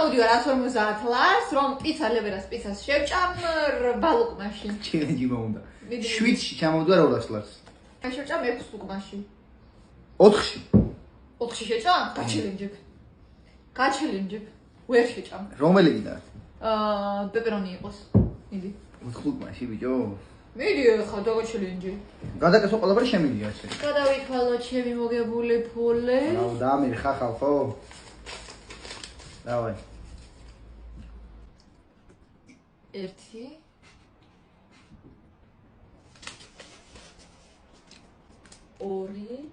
გამოვდივარ 150 ლარს, რომ პიცა ლევერას პიცას შევჭამ ბალუკმაში. ჩელენჯი მომუნდა. 7-ში ჩამოვდივარ 200 ლარს. აი შევჭამ 6 ლუკმაში. 4-ში. 4-ში შეჭამ? გაჩელენჯებ. გაჩელენჯებ. ვერ შეჭამ. რომელი გინდა? პეპერონი იყოს. მიდი. 4 ლუკმაში ბიჭო. მიდი ხა დაგაჩელენჯე. გადაკეთო ყველაფერი შემიძლია ასე. გადავითვალო ჩემი მოგებული ფული. აუ დამირ ხახალ ხო? დავაი. 1 2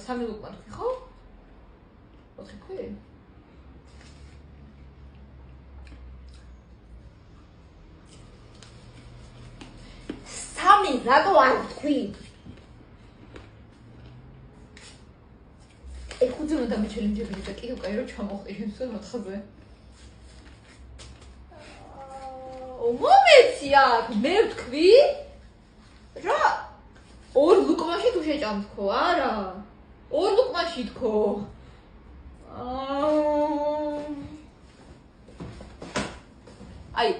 3 ლუკმა თქვი ხო? 4 თქვი? სამი რატო არ თქვი? ხუთი უნდა დამეჩელენჯებიდი და კიდევ კაი რომ ჩამოყირებს 4-ზე. მომეცი აქ, მე ვთქვი? რა? 2 ლუკმაში თუ შეჭამ თქო, არა? 2 ლუკმაში თქო. აი,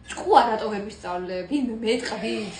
ჭკუა რატო ვერ ვისწავლე? ვინმე მეტყვის?